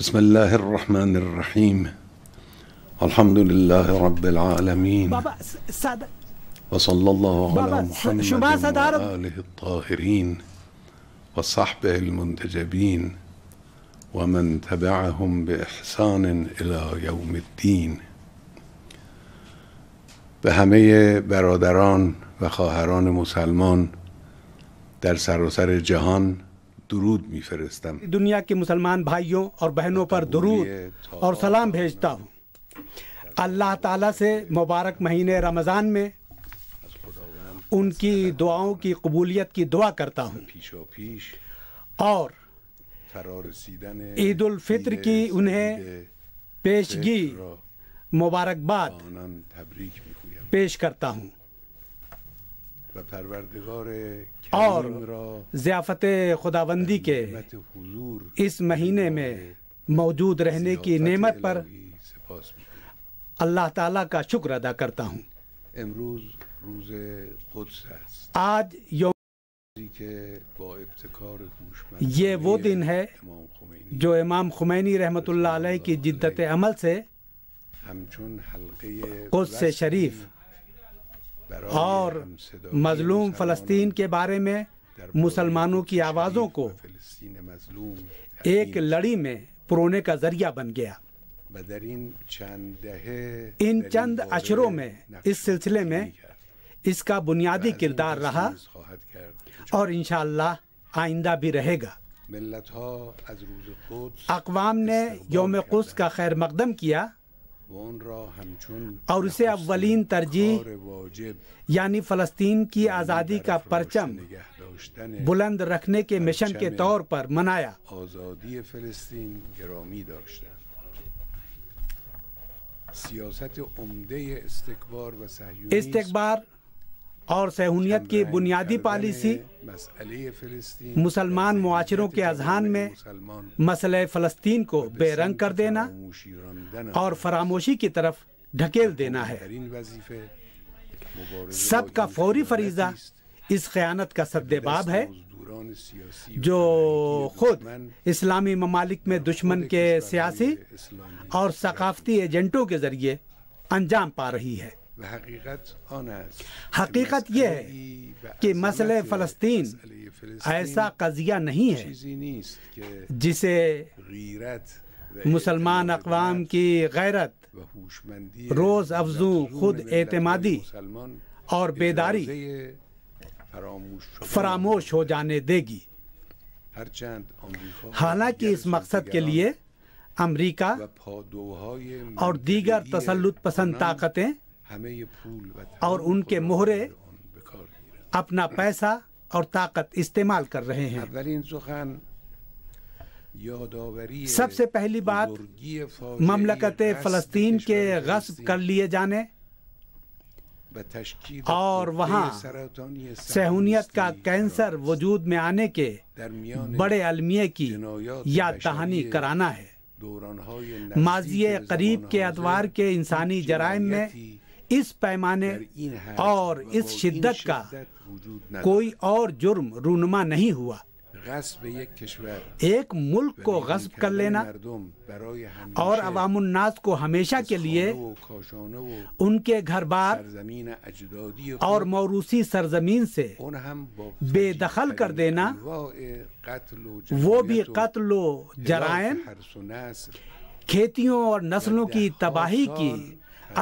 بسم الله الرحمن الرحيم الحمد لله رب العالمين بابا وصلى الله على بابا محمد شما صدارت وآله الطاهرين وصحبه المنتجبين ومن تبعهم بإحسان إلى يوم الدين. به همه برادران و خواهران مسلمان در سراسر جهان درود میفرستم. دنیا کے مسلمان بھائیوں اور بہنوں پر درود اور سلام بھیجتا ہوں. اللہ تعالیٰ سے مبارک مہینے رمضان میں ان کی دعاؤں کی قبولیت کی دعا کرتا ہوں اور عید الفطر کی انہیں پیشگی مبارکباد پیش کرتا ہوں اور ضیافت خداوندی کے اس مہینے میں موجود رہنے کی نعمت پر اللہ تعالیٰ کا شکر ادا کرتا ہوں. آج یہ وہ دن ہے جو امام خمینی رحمۃ اللہ علیہ کی جدت عمل سے قدس شریف اور مظلوم فلسطین کے بارے میں مسلمانوں کی آوازوں کو ایک لڑی میں پرونے کا ذریعہ بن گیا. ان چند اشروں میں اس سلسلے میں اس کا بنیادی کردار رہا اور انشاءاللہ آئندہ بھی رہے گا. اقوام نے یوم قدس کا خیر مقدم کیا اور اسے اولین ترجیح یعنی فلسطین کی آزادی کا پرچم بلند رکھنے کے مشن کے طور پر منایا. استکبار اور صہیونیت کی بنیادی پالیسی مسلمان معاشروں کے اذہان میں مسئلہ فلسطین کو بے رنگ کر دینا اور فراموشی کی طرف ڈھکیل دینا ہے. سب کا فوری فریضہ اس خیانت کا سدباب ہے جو خود اسلامی ممالک میں دشمن کے سیاسی اور ثقافتی ایجنٹوں کے ذریعے انجام پا رہی ہے. حقیقت یہ ہے کہ مسئلہ فلسطین ایسا قضیہ نہیں ہے جسے مسلمان اقوام کی غیرت، روز افزوں خود اعتمادی اور بیداری فراموش ہو جانے دے گی. حالانکہ اس مقصد کے لیے امریکہ اور دیگر تسلط پسند طاقتیں اور ان کے مہرے اپنا پیسہ اور طاقت استعمال کر رہے ہیں. سب سے پہلی بات مملکت فلسطین کے غصب کر لیے جانے اور وہاں صہیونیت کا کینسر وجود میں آنے کے بڑے المیے کی یاد دہانی کرانا ہے. ماضی قریب کے ادوار کے انسانی جرائم میں اس پیمانے اور اس شدت کا کوئی اور جرم رونما نہیں ہوا. ایک ملک کو غصب کر لینا اور عوام الناس کو ہمیشہ کے لیے ان کے گھر بار اور موروثی سرزمین سے بے دخل کر دینا، وہ بھی قتل و جرائم، کھیتیوں اور نسلوں کی تباہی کی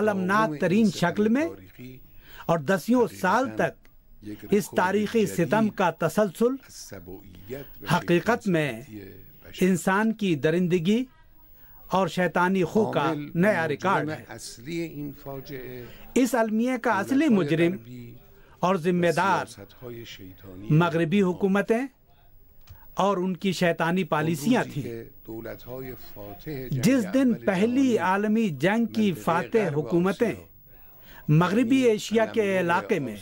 المناک ترین شکل میں، اور دسیوں سال تک اس تاریخی ستم کا تسلسل حقیقت میں انسان کی درندگی اور شیطانی خو کا نیا ریکارڈ ہے. اس المیے کا اصلی مجرم اور ذمہ دار مغربی حکومتیں اور ان کی شیطانی پالیسیاں تھیں. جس دن پہلی عالمی جنگ کی فاتح حکومتیں مغربی ایشیا کے علاقے میں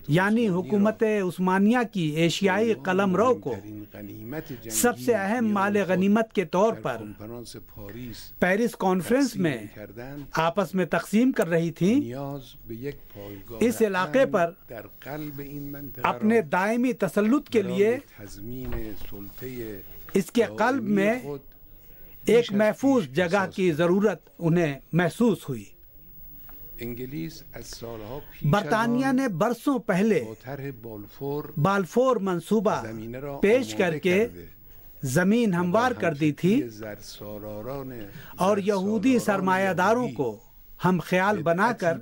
یعنی حکومت عثمانیہ کی ایشیائی قلمرو کو سب سے اہم مال غنیمت کے طور پر پیرس کانفرنس میں آپس میں تقسیم کر رہی تھیں، اس علاقے پر اپنے دائمی تسلط کے لیے اس کے قلب میں ایک محفوظ جگہ کی ضرورت انہیں محسوس ہوئی۔ برطانیہ نے برسوں پہلے بالفور منصوبہ پیش کر کے زمین ہموار کر دی تھی اور یہودی سرمایہ داروں کو ہم خیال بنا کر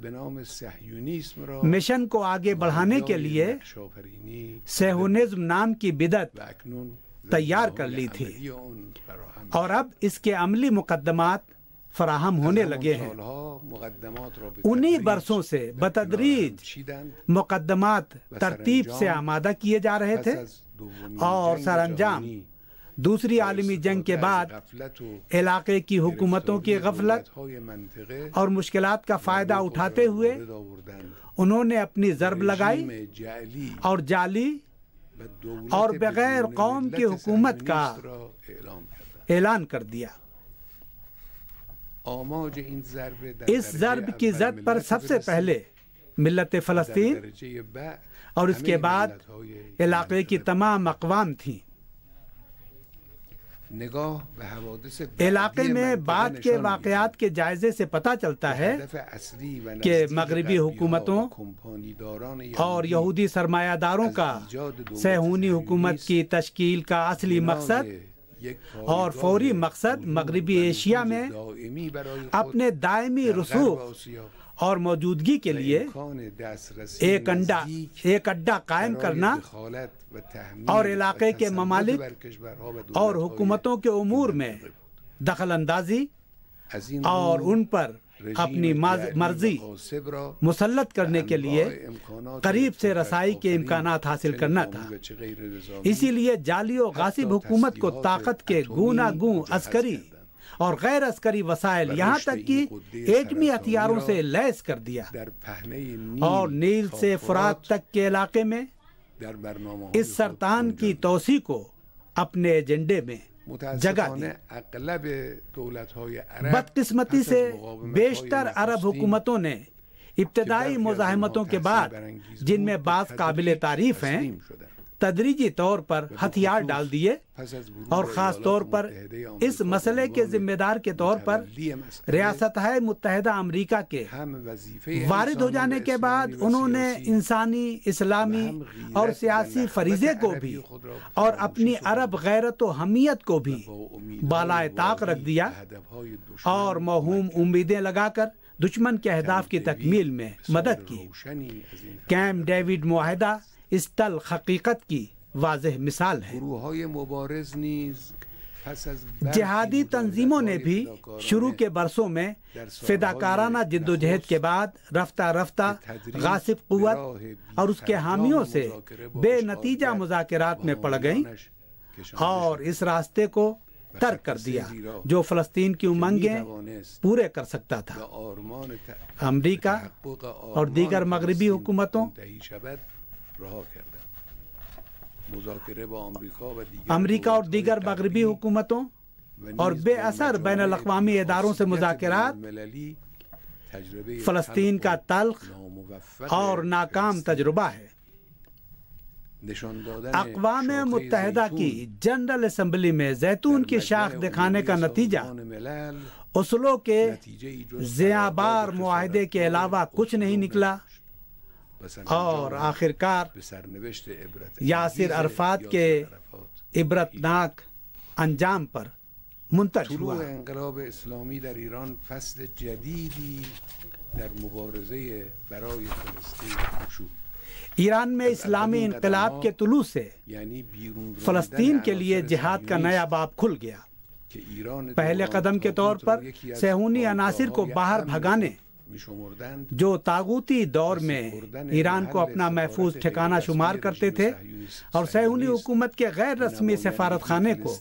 مشن کو آگے بڑھانے کے لیے صہیونزم نام کی بدعت تیار کر لی تھی، اور اب اس کے عملی مقدمات فراہم ہونے لگے ہیں۔ انہی برسوں سے بتدریج مقدمات ترتیب سے آمادہ کیے جا رہے تھے، اور سر انجام دوسری عالمی جنگ کے بعد علاقے کی حکومتوں کی غفلت اور مشکلات کا فائدہ اٹھاتے ہوئے انہوں نے اپنی ضرب لگائی اور جعلی اور بغیر قوم کی حکومت کا اعلان کر دیا۔ اس ضرب کی زد پر سب سے پہلے ملت فلسطین اور اس کے بعد علاقے کی تمام اقوام تھیں۔ علاقے میں بعد کے واقعات کے جائزے سے پتہ چلتا ہے کہ مغربی حکومتوں اور یہودی سرمایہ داروں کا صہیونی حکومت کی تشکیل کا اصلی مقصد اور فوری مقصد مغربی ایشیا میں اپنے دائمی رسوخ اور موجودگی کے لیے ایک اڈا قائم کرنا اور علاقے کے ممالک اور حکومتوں کے امور میں دخل اندازی اور ان پر اپنی مرضی مسلط کرنے کے لیے قریب سے رسائی کے امکانات حاصل کرنا تھا۔ اسی لیے جعلی و غاصب حکومت کو طاقت کے گوناگون عسکری اور غیر عسکری وسائل یہاں تک کہ ایٹمی ہتھیاروں سے لیس کر دیا، اور نیل سے فرات تک کے علاقے میں اس سرطان کی توسیع کو اپنے ایجنڈے میں جگہ دی۔ بدقسمتی سے بیشتر عرب حکومتوں نے ابتدائی مزاحمتوں کے بعد، جن میں بعض قابل تعریف ہیں، تدریجی طور پر ہتھیار ڈال دیے، اور خاص طور پر اس مسئلے کے ذمہ دار کے طور پر ریاستہائے متحدہ امریکہ کے وارد ہو جانے کے بعد انہوں نے انسانی، اسلامی اور سیاسی فریضے کو بھی اور اپنی عرب غیرت و حمیت کو بھی بالائے طاق رکھ دیا، اور موہوم امیدیں لگا کر دشمن کے اہداف کی تکمیل میں مدد کی۔ کیمپ ڈیوڈ معاہدہ اس تلخ حقیقت کی واضح مثال ہے۔ جہادی تنظیموں نے بھی شروع کے برسوں میں فداکارانہ جدوجہد کے بعد رفتہ رفتہ غاصب قوت اور اس کے حامیوں سے بے نتیجہ مذاکرات میں پڑ گئیں، اور اس راستے کو ترک کر دیا جو فلسطین کی امنگیں پورے کر سکتا تھا۔ امریکہ اور دیگر مغربی حکومتوں امریکہ اور دیگر مغربی حکومتوں اور بے اثر بین الاقوامی اداروں سے مذاکرات فلسطین کا تلخ اور ناکام تجربہ ہے۔ اقوام متحدہ کی جنرل اسمبلی میں زیتون کی شاخ دکھانے کا نتیجہ اوسلو کے ضیاءبار معاہدے کے علاوہ کچھ نہیں نکلا، اور آخرکار یاسر عرفات کے عبرتناک انجام پر منتج ہوا۔ انقلاب اسلامی در ایران فصل جدیدی در مبارزه برای فلسطین شروع۔ ایران میں اسلامی انقلاب کے طلوع سے فلسطین کے لیے جہاد کا نیا باب کھل گیا۔ پہلے قدم کے طور پر صہیونی عناصر کو باہر بھگانے، جو طاغوتی دور میں ایران کو اپنا محفوظ ٹھکانہ شمار کرتے تھے، اور صہیونی حکومت کے غیر رسمی سفارت خانے کو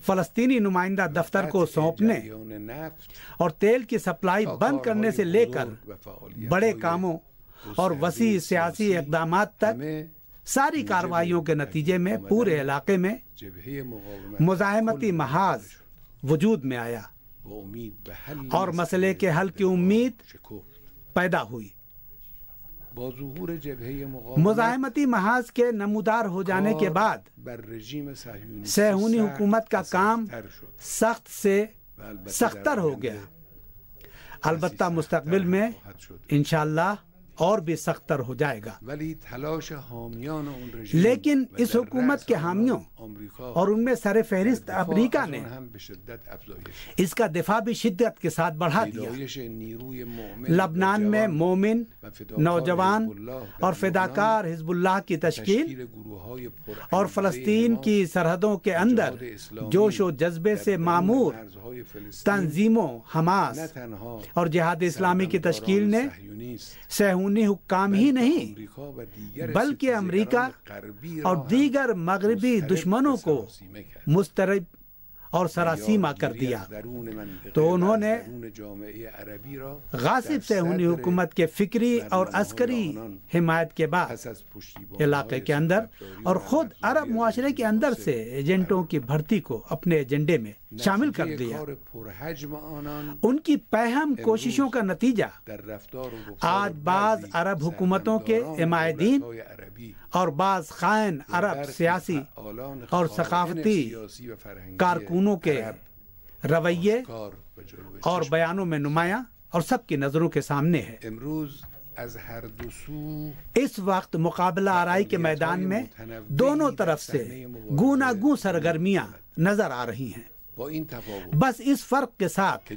فلسطینی نمائندہ دفتر کو سونپنے اور تیل کی سپلائی بند کرنے سے لے کر بڑے کاموں اور وسیع سیاسی اقدامات تک ساری کارروائیوں کے نتیجے میں پورے علاقے میں مزاحمتی محاذ وجود میں آیا اور مسئلے کے حل کی امید پیدا ہوئی۔ با ظهور جبهه مزاحمتی محاذ کے نمودار ہو جانے کے بعد بر رژیم صهیونیستی صہیونی حکومت کا کام سخت سے سختر ہو گیا، البتہ مستقبل میں انشاءاللہ اور بھی سختر ہو جائے گا، ولی تلاش حامیان اون رژیم لیکن اس حکومت کے حامیوں اور ان میں سر فہرست امریکہ نے هم به شدت افزایش اس کا دفاع بھی شدت کے ساتھ بڑھا دیا۔ پیدایش نیروی مؤمن لبنان میں مومن نوجوان اور فداکار حزب اللہ کی تشکیل تشکیل گروه‌های پر اور فلسطین کی سرحدوں کے اندر جوش و جذبے سے معمور مرزهای فلسطین تنظیموں حماس نه تنها اور جہاد اسلامی کی تشکیل نے صهیونیست صہیونی حکام ہی نہیں امریکا و دیگر بلکہ امریکہ غربی اور دیگر مغربی دشمنوں کو مضطرب اور سراسیمہ کر دیا۔ تو انہوں نے غاصب صہیونی حکومت کے فکری اور عسکری حمایت کے بعد علاقے کے اندر اور خود عرب معاشرے کے اندر سے ایجنٹوں کی بھرتی کو اپنے ایجنڈے میں شامل کر دیا۔ ان کی پہم کوششوں کا نتیجہ آج بعض عرب حکومتوں کے عمائدین اور بعض خائن عرب سیاسی اور ثقافتی کارکنوں کے رویے اور بیانوں میں نمایاں اور سب کی نظروں کے سامنے ہے۔ اس وقت مقابلہ آرائی کے میدان میں دونوں طرف سے گوناگوں سرگرمیاں نظر آ رہی ہیں، بس اس فرق کے ساتھ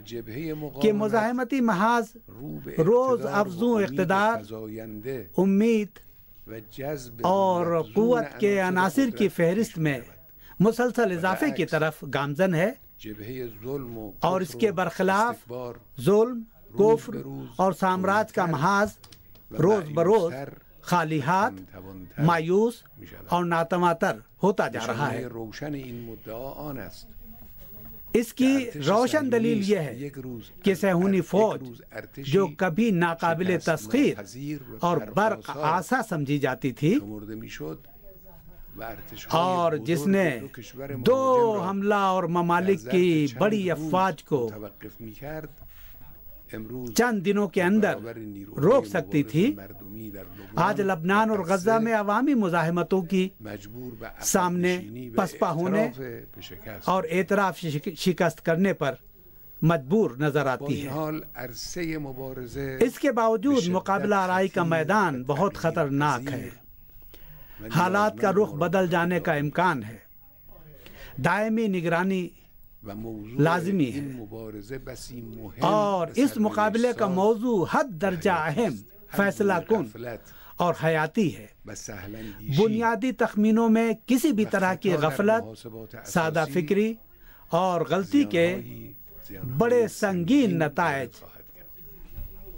کہ مزاحمتی محاذ روز افزوں اقتدار، امید اور قوت کے عناصر کی فہرست میں مسلسل اضافے کی طرف گامزن ہے، اور اس کے برخلاف ظلم، کفر اور سامراج کا محاذ روز بروز خالی ہاتھ، مایوس اور ناتماتر ہوتا جا رہا ہے۔ اس کی روشن دلیل یہ ہے کہ صہیونی فوج جو کبھی ناقابل تسخیر اور برق آسا سمجھی جاتی تھی اور جس نے دو حملہ اور ممالک کی بڑی افواج کو چند دنوں کے اندر روک سکتی تھی، آج لبنان اور غزہ میں عوامی مزاحمتوں کی سامنے پسپا ہونے اور اعتراف شکست کرنے پر مجبور نظر آتی ہے۔ اس کے باوجود مقابلہ آرائی کا میدان بہت خطرناک ہے، حالات کا رخ بدل جانے کا امکان ہے، دائمی نگرانی لازمی ہے، اور اس مقابلے کا موضوع حد درجہ اہم، فیصلہ کن اور حیاتی ہے۔ بنیادی تخمینوں میں کسی بھی طرح کی غفلت، سادہ فکری اور غلطی کے بڑے سنگین نتائج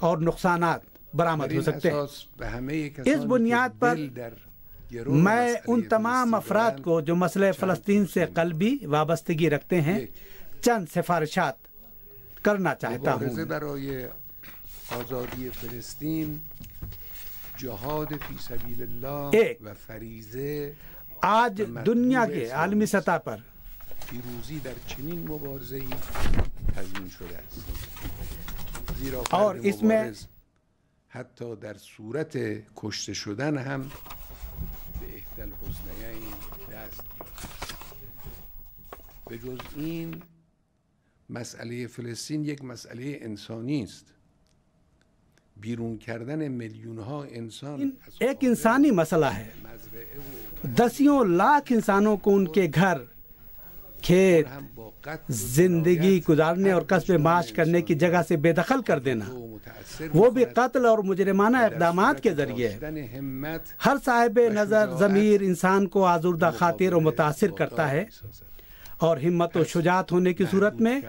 اور نقصانات برآمد ہو سکتے ہیں۔ اس بنیاد پر میں ان تمام افراد کو جو مسئلہ فلسطین سے قلبی وابستگی رکھتے ہیں چند سفارشات کرنا چاہتا ہوں۔ مبارزه برای آزادی فلسطین، جهاد فی سبیل الله و فریضه آج دنیا کے عالمی سطح پر پیروزی در چنین مبارزه‌ای تضمین شده است، زیرا اور فرد اس میں مبارز حتی در صورت کشته شدن هم به احدی الحسنیین دست می‌یابد. به جز این مسئله فلسطین یک مسئله انسانی است. بیرون کردن میلیون ها انسان ایک انسانی مسئلہ ہے، دسیوں لاکھ انسانوں کو ان کے گھر، کھیت، زندگی گزارنے اور کسب معاش کرنے کی جگہ سے بے دخل کر دینا، وہ بھی قتل اور مجرمانہ اقدامات کے ذریعے، ہر صاحب نظر ضمیر انسان کو آزردہ خاطر اور متاثر کرتا ہے، اور ہمت و شجاعت ہونے کی صورت میں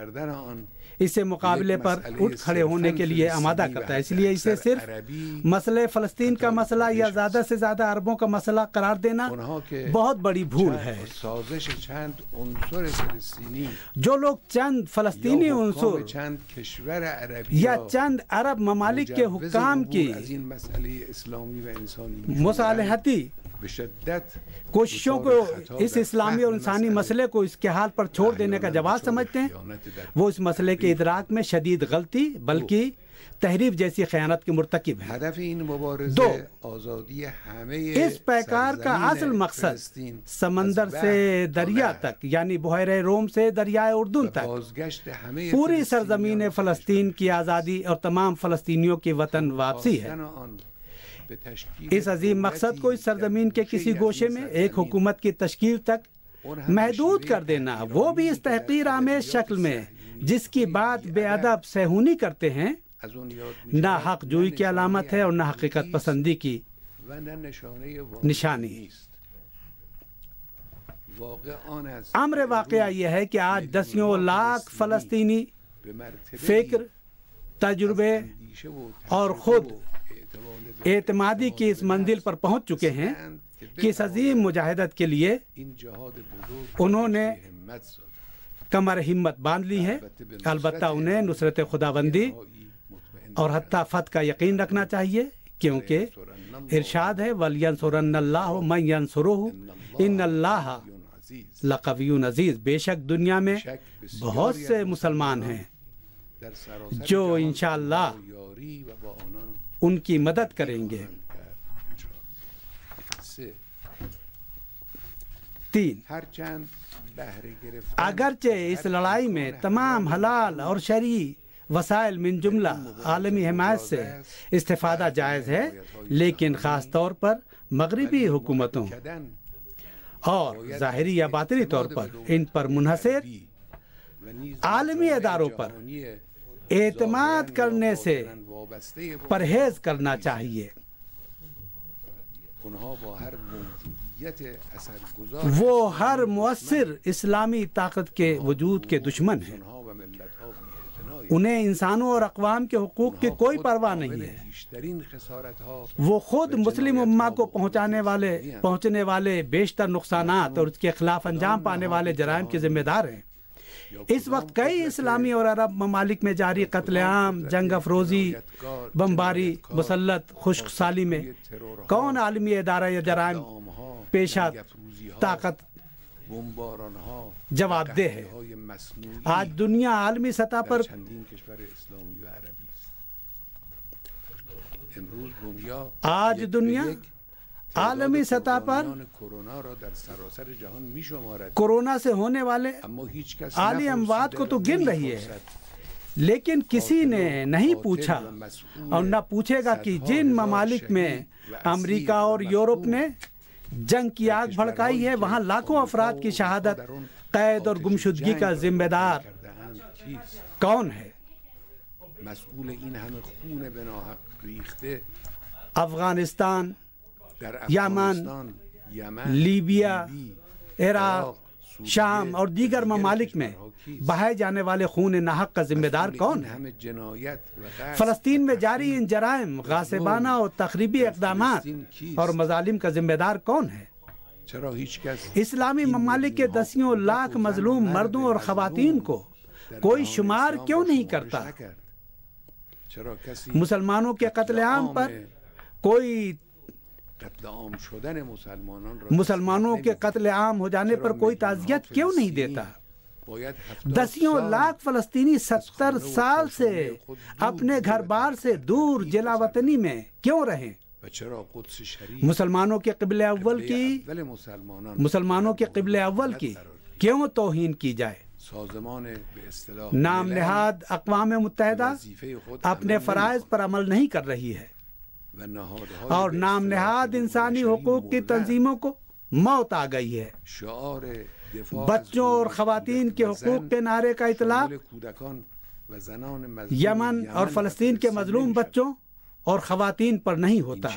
اسے مقابلے پر اٹھ کھڑے ہونے کے لیے آمادہ کرتا ہے۔ اس لیے اسے صرف مسئلہ فلسطین کا مسئلہ یا زیادہ سے زیادہ عربوں کا مسئلہ قرار دینا بہت بڑی بھول ہے۔ جو لوگ چند فلسطینی عنصر یا چند عرب ممالک کے حکام کی مصالحتی کوششوں کو اس اسلامی اور انسانی مسئلے کو اس کے حال پر چھوڑ دینے کا جواز سمجھتے ہیں، وہ اس مسئلے کے ادراک میں شدید غلطی بلکہ تحریف جیسی خیانت کے مرتکب ہیں۔ هدف این مبارزه دو، آزادی همه اس پیکار کا اصل مقصد فلسطین سمندر سے دریا تک یعنی بحیرہ روم سے دریائے اردن تک بازگشت همه پوری سرزمین فلسطین کی آزادی اور تمام فلسطینیوں کی وطن واپسی ہے۔ اس عظیم مقصد کو اس سرزمین کے کسی گوشے میں ایک حکومت کی تشکیل تک محدود کر دینا، وہ بھی اس تحقیر آمیز شکل میں جس کی بات بے ادب صہیونی کرتے ہیں، نہ حق جوئی کی علامت ہے اور نہ حقیقت پسندی کی نشانی۔ امر واقعہ یہ ہے کہ آج دسیوں لاکھ فلسطینی فکر، تجربے اور خود اعتمادی کی اس منزل پر پہنچ چکے ہیں کہ اس عظیم مجاہدت کے لیے انہوں نے کمر ہمت باندھ لی ہے۔ البتہ انہیں نصرت خداوندی اور حتیٰ فتح کا یقین رکھنا چاہیے، کیونکہ ارشاد ہے وَلْيَنْصُرَنَّ اللَّهُ مَنْ يَنْصُرُهُ إِنَّ اللَّهَ لَقَوِيٌّ عَزِيزٌ۔ بے شک دنیا میں بہت سے مسلمان ہیں جو انشاءاللہ ان کی مدد کریں گے۔ 3، اگرچہ اس لڑائی میں تمام حلال اور شرعی وسائل من جملہ عالمی حمایت سے استفادہ جائز ہے، لیکن خاص طور پر مغربی حکومتوں اور ظاہری یا باطنی طور پر ان پر منحصر عالمی اداروں پر اعتماد کرنے سے پرہیز کرنا چاہیے۔ وہ ہر مؤثر اسلامی طاقت کے وجود کے دشمن ہیں، انہیں انسانوں اور اقوام کے حقوق کی کوئی پرواہ نہیں ہے۔ وہ خود مسلم امہ کو پہنچنے والے بیشتر نقصانات اور اس کے خلاف انجام پانے والے جرائم کے ذمہ دار ہیں۔ اس وقت کئی اسلامی اور عرب ممالک میں جاری قتل عام، جنگ افروزی، بمباری، مسلط خشک سالی میں کون عالمی ادارہ یا جرائم پیشہ طاقت جواب دہ ہے؟ آج دنیا عالمی سطح پر عالمی سطح پر کورونا سے ہونے والے عالی اموات کو تو گن رہی ہے، لیکن کسی نے نہیں پوچھا اور نہ پوچھے گا کہ جن ممالک میں امریکہ اور یورپ نے جنگ کی آگ بھڑکائی ہے وہاں لاکھوں افراد کی شہادت، قید اور گمشدگی کا ذمہ دار کون ہے؟ افغانستان، یمن، لیبیا، عراق، شام اور دیگر ممالک میں بہائے جانے والے خون ناحق کا ذمہ دار کون ہے؟ فلسطین میں جاری ان جرائم، غاصبانہ اور تخریبی اقدامات اور مظالم کا ذمہ دار کون ہے؟ اسلامی ممالک کے دسیوں لاکھ مظلوم مردوں اور خواتین کو کوئی شمار کیوں نہیں کرتا؟ مسلمانوں کے قتل عام پر کوئی مسلمانوں کے قتل عام ہو جانے پر کوئی تعزیت کیوں نہیں دیتا؟ دسیوں لاکھ فلسطینی 70 سال سے اپنے گھر بار سے دور جلا وطنی میں کیوں رہیں؟ مسلمانوں کے قبلِ اول کی کیوں توہین کی جائے؟ نام نہاد اقوام متحدہ اپنے فرائض پر عمل نہیں کر رہی ہے اور نام نہاد انسانی حقوق کی تنظیموں کو موت آ گئی ہے۔ بچوں اور خواتین کے حقوق کے نعرے کا اطلاق یمن اور فلسطین کے مظلوم بچوں اور خواتین پر نہیں ہوتا۔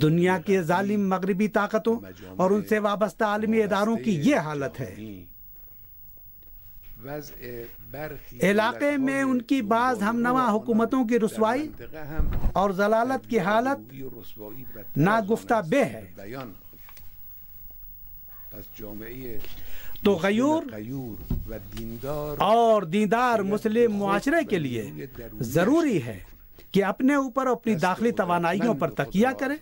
دنیا کے ظالم مغربی طاقتوں اور ان سے وابستہ عالمی اداروں کی یہ حالت ہے۔ علاقے میں ان کی بعض ہم نوا حکومتوں کی رسوائی اور ضلالت کی حالت ناگفتہ بے ہے۔ تو غیور اور دیندار مسلم معاشرے کے لیے ضروری ہے کہ اپنے اوپر اپنی داخلی توانائیوں پر تکیہ کرے،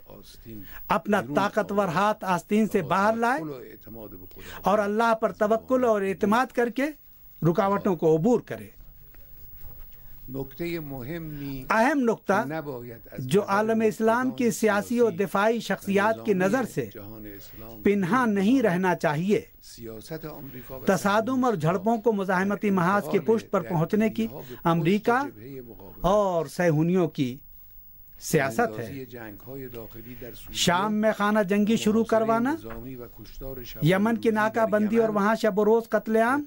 اپنا طاقتور ہاتھ آستین سے باہر لائے اور اللہ پر توکل اور اعتماد کر کے رکاوٹوں کو عبور کرے۔ اہم نقطہ جو عالم اسلام کی سیاسی و دفاعی شخصیات کی نظر سے پنہاں نہیں رہنا چاہیے، تصادم اور جھڑپوں کو مزاحمتی محاذ کی پشت پر پہنچنے کی امریکہ اور صہیونیوں کی سیاست ہے۔ شام میں خانہ جنگی شروع کروانا، یمن کی ناکہ بندی اور وہاں شب و روز قتل عام،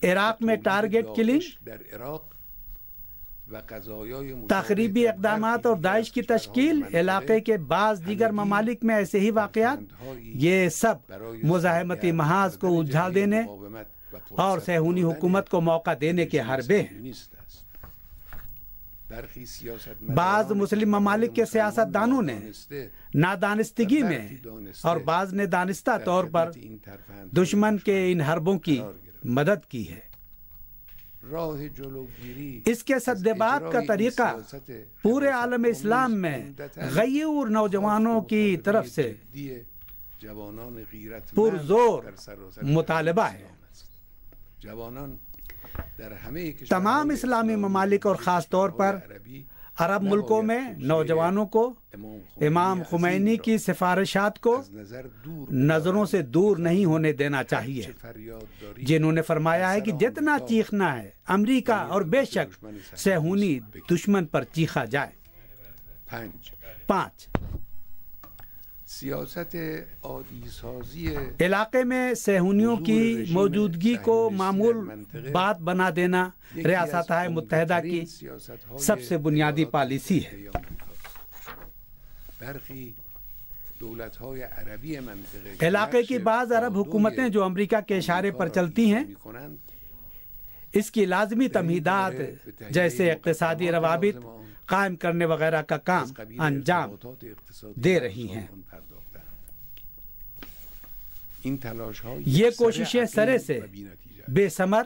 عراق میں ٹارگٹ کلنگ، تخریبی اقدامات اور داعش کی تشکیل، علاقے کے بعض دیگر ممالک میں ایسے ہی واقعات، یہ سب مزاحمتی محاذ کو الجھا دینے اور صہیونی حکومت کو موقع دینے کے حربے ہیں۔ بعض مسلم ممالک کے سیاست دانوں نے نادانستگی میں اور بعض نے دانستہ طور پر دشمن کے ان حربوں کی مدد کی ہے۔ اس کے سدباب کا طریقہ پورے عالم اسلام میں غیور نوجوانوں کی طرف سے پرزور مطالبہ ہے۔ تمام اسلامی ممالک اور خاص طور پر عرب ملکوں میں نوجوانوں کو امام خمینی کی سفارشات کو نظروں سے دور نہیں ہونے دینا چاہیے، جنہوں نے فرمایا ہے کہ جتنا چیخنا ہے امریکہ اور بے شک صہیونی دشمن پر چیخا جائے۔ 5 علاقے میں صہیونیوں کی موجودگی کو معمول بات بنا دینا ریاستہائے متحدہ کی سب سے بنیادی پالیسی ہے۔ علاقے کی بعض عرب حکومتیں جو امریکہ کے اشارے پر چلتی ہیں، اس کی لازمی تمہیدات جیسے اقتصادی روابط قائم کرنے وغیرہ کا کام انجام دے رہی ہیں۔ یہ کوششیں سرے سے بے ثمر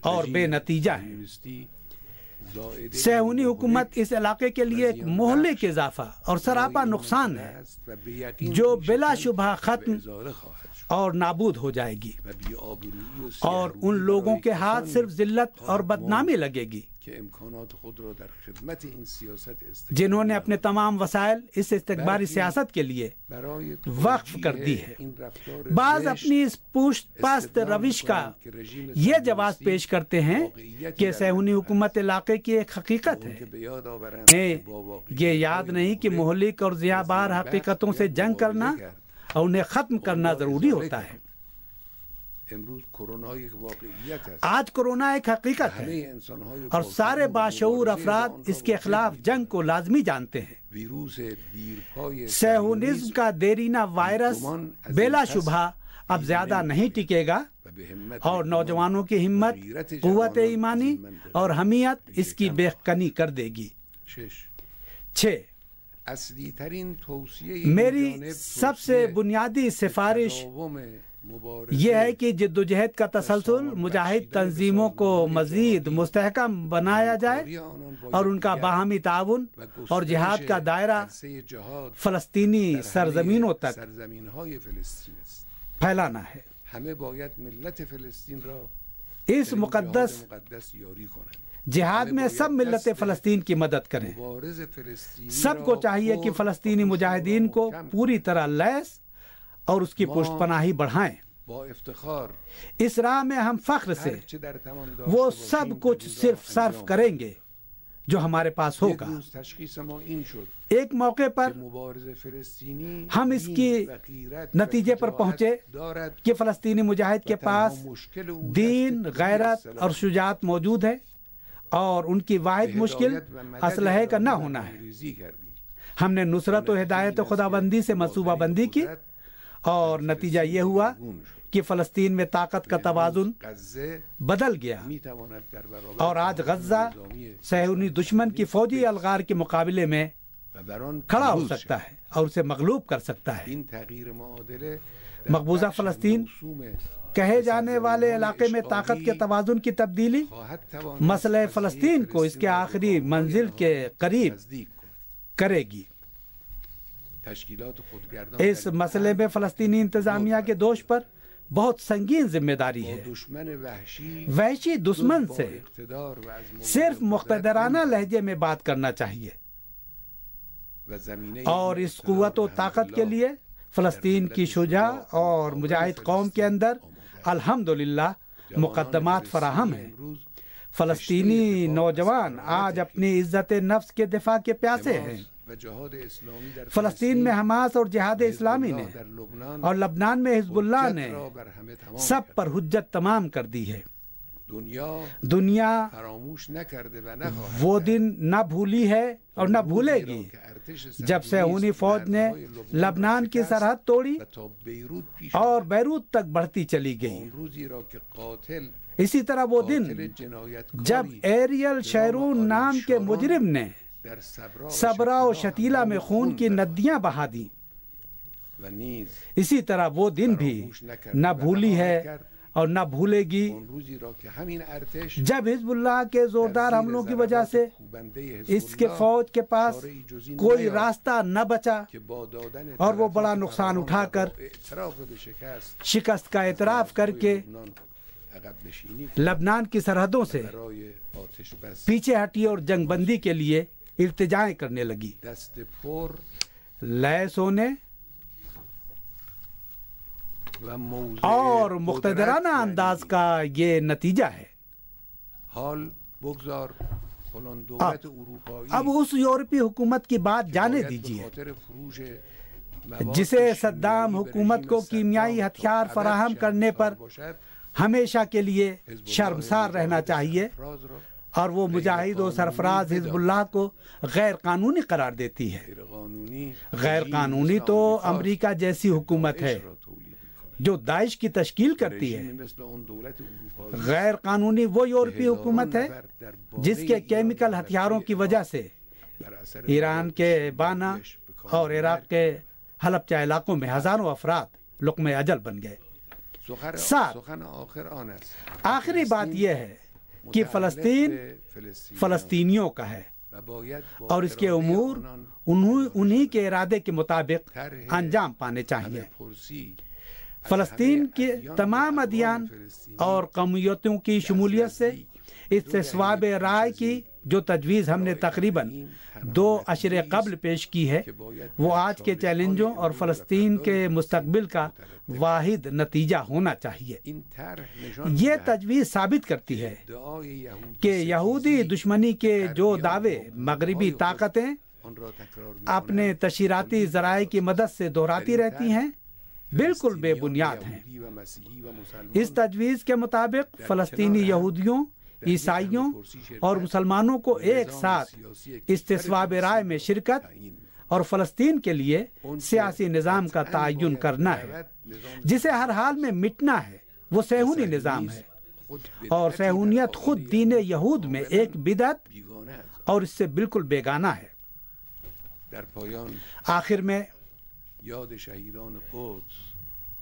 اور بے نتیجہ ہیں۔ صہیونی حکومت اس علاقے کے لیے ایک مہلک اضافہ اور سراپا نقصان ہے جو بلا شبہ ختم اور نابود ہو جائے گی، اور ان لوگوں کے ہاتھ صرف ذلت اور بدنامی لگے گی جنہوں نے اپنے تمام وسائل اس استکباری سیاست کے لیے وقف کر دی ہے۔ بعض اپنی اس پست روش کا یہ جواز پیش کرتے ہیں کہ صہیونی حکومت علاقے کی ایک حقیقت ہے، یہ یاد نہیں کہ مہلک اور ضیاءبار حقیقتوں سے جنگ کرنا اور انہیں ختم کرنا ضروری ہوتا ہے۔ آج کورونا ایک حقیقت ہے اور سارے باشعور افراد اس کے خلاف جنگ کو لازمی جانتے ہیں۔ صہیونزم کا دیرینہ وائرس بلا شبہ اب زیادہ نہیں ٹکے گا اور نوجوانوں کی ہمت، قوت ایمانی اور حمیت اس کی بےکنی کر دے گی۔ 6 میری سب سے بنیادی سفارش یہ ہے کہ جد و جہد کا تسلسل مجاہد تنظیموں کو مزید مستحکم بنایا جائے اور ان کا باہمی تعاون اور جہاد کا دائرہ فلسطینی سرزمینوں تک پھیلانا ہے۔ اس مقدس جہاد میں سب ملت فلسطین کی مدد کریں۔ سب کو چاہیے کہ فلسطینی مجاہدین کو پوری طرح لیس اور اس کی پشت پناہی بڑھائیں۔ اس راہ میں ہم فخر سے وہ سب کچھ صرف کریں گے جو ہمارے پاس ہوگا۔ ایک موقع پر ہم اس کی نتیجے پر پہنچے کہ فلسطینی مجاہد کے پاس دین، غیرت اور شجاعت موجود ہے اور ان کی واحد مشکل اسلحے کا نہ ہونا ہے۔ ہم نے نصرت و ہدایت خداوندی سے منصوبہ بندی کی اور نتیجہ یہ ہوا کہ فلسطین میں طاقت کا توازن بدل گیا اور آج غزہ صہیونی دشمن کی فوجی الغار کے مقابلے میں کھڑا ہو سکتا ہے اور اسے مغلوب کر سکتا ہے۔ مقبوضہ فلسطین کہے جانے والے علاقے میں طاقت کے توازن کی تبدیلی مسئلہ فلسطین کو اس کے آخری منزل کے قریب کرے گی۔ اس مسئلے میں فلسطینی انتظامیہ کے دوش پر بہت سنگین ذمہ داری ہے۔ وحشی دشمن سے صرف مقتدرانہ لہجے میں بات کرنا چاہیے، اور اس قوت و طاقت کے لیے فلسطین کی شجاع اور مجاہد قوم کے اندر الحمدللہ مقدمات فراہم ہیں۔ فلسطینی نوجوان آج اپنی عزت نفس کے دفاع کے پیاسے ہیں۔ فلسطین میں حماس اور جہاد اسلامی نے اور لبنان میں حزب اللہ نے سب پر حجت تمام کر دی ہے۔ دنیا وہ دن نہ بھولی ہے اور نہ بھولے گی جب صہیونی فوج نے لبنان کی سرحد توڑی اور بیروت تک بڑھتی چلی گئی۔ اسی طرح وہ دن جب ایریل شیرون نام کے مجرم نے صبرا و شتیلہ میں خون کی ندیاں بہا دیں، اسی طرح وہ دن بھی نہ بھولی ہے اور نہ بھولے گی جب حزب اللہ کے زوردار حملوں کی وجہ سے اس کے فوج کے پاس کوئی راستہ نہ بچا اور وہ بڑا نقصان اٹھا کر شکست کا اعتراف کر کے لبنان کی سرحدوں سے پیچھے ہٹی اور جنگ بندی کے لیے التجائیں کرنے لگی۔ لیس ہونے اور مقتدرانہ انداز کا یہ نتیجہ ہے۔ اب اس یورپی حکومت کی بات جانے دیجیے جسے صدام حکومت کو کیمیائی ہتھیار فراہم کرنے پر ہمیشہ کے لیے شرمسار رہنا چاہیے، اور وہ مجاہد و سرفراز حزب اللہ کو غیر قانونی قرار دیتی ہے۔ غیر قانونی تو امریکہ جیسی حکومت ہے جو داعش کی تشکیل کرتی ہے۔ غیر قانونی وہ یورپی حکومت ہے جس کے کیمیکل ہتھیاروں کی وجہ سے ایران کے بانا اور عراق کے حلب علاقوں میں ہزاروں افراد لقمہ اجل بن گئے۔ آخری بات یہ ہے کہ فلسطین فلسطینیوں کا ہے اور اس کے امور انہی کے ارادے کے مطابق انجام پانے چاہیے۔ فلسطین کے تمام ادیان اور قومیتوں کی شمولیت سے استصواب رائے کی جو تجویز ہم نے تقریباً 2 عشرے قبل پیش کی ہے، وہ آج کے چیلنجوں اور فلسطین کے مستقبل کا واحد نتیجہ ہونا چاہیے۔ یہ تجویز ثابت کرتی ہے کہ یہودی دشمنی کے جو دعوے مغربی طاقتیں اپنے تشہیراتی ذرائع کی مدد سے دہراتی رہتی ہیں بالکل بے بنیاد ہیں۔ اس تجویز کے مطابق فلسطینی یہودیوں، عیسائیوں اور مسلمانوں کو ایک ساتھ استصواب رائے میں شرکت اور فلسطین کے لیے سیاسی نظام کا تعین کرنا ہے جسے ہر حال میں مٹنا ہے۔ وہ صہیونی نظام ہے اور صہیونیت خود دین یہود میں ایک بدعت اور اس سے بالکل بیگانہ ہے۔ آخر میں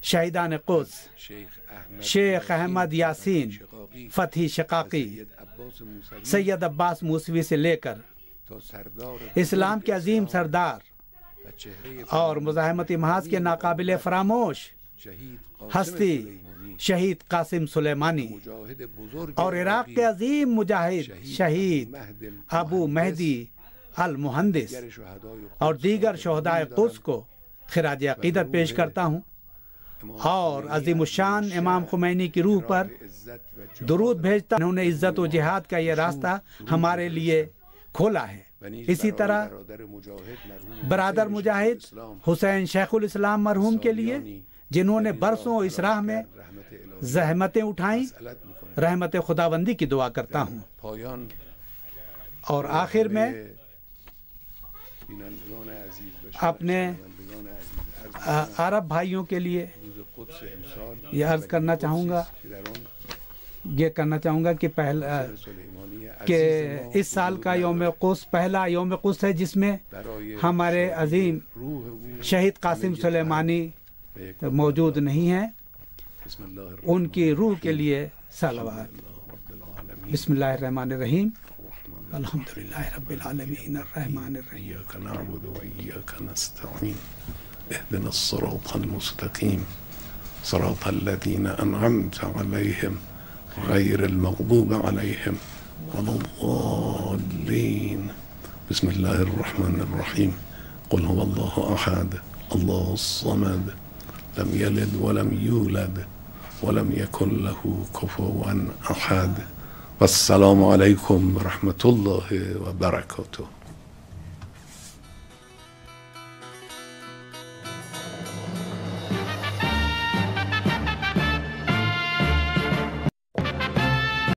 شہیدان قدس شیخ احمد یاسین فتحی شقاقی، سید عباس موسوی سے لے کر اسلام کے عظیم سردار اور مزاحمت محاذ کے ناقابل فراموش ہستی شہید قاسم سلیمانی اور عراق کے عظیم مجاہد شہید ابو مہدی المہندس اور دیگر شہدائے قدس کو خراج عقیدت پیش کرتا ہوں، اور عظیم الشان امام خمینی کی روح پر درود بھیجتا ہوں۔ انہوں نے عزت و جہاد کا یہ راستہ ہمارے لیے کھولا ہے۔ اسی طرح برادر مجاہد حسین شیخ الاسلام مرحوم کے لیے جنہوں نے برسوں اس راہ میں زحمتیں اٹھائیں، رحمت خداوندی کی دعا کرتا ہوں۔ اور آخر میں اپنے عرب بھائیوں کے لیے یہ عرض کرنا چاہوں گا کہ اس سال کا یوم قدس پہلا یوم قدس ہے جس میں ہمارے عظیم شہید قاسم سلیمانی موجود نہیں ہیں۔ ان کی روح کے لیے صلوات۔ بسم اللہ الرحمن الرحیم، الحمدللہ رب العالمین الرحمن الرحیم، ایاک نعبد و ایاک نستعین، اهدنا الصراط المستقیم، صراط الذين أنعمت عليهم غير المغضوب عليهم ولا الضالين. بسم الله الرحمن الرحيم. قل هو الله أحد الله الصمد لم يلد ولم يولد ولم يكن له كفوا أحد. والسلام عليكم ورحمة الله وبركاته.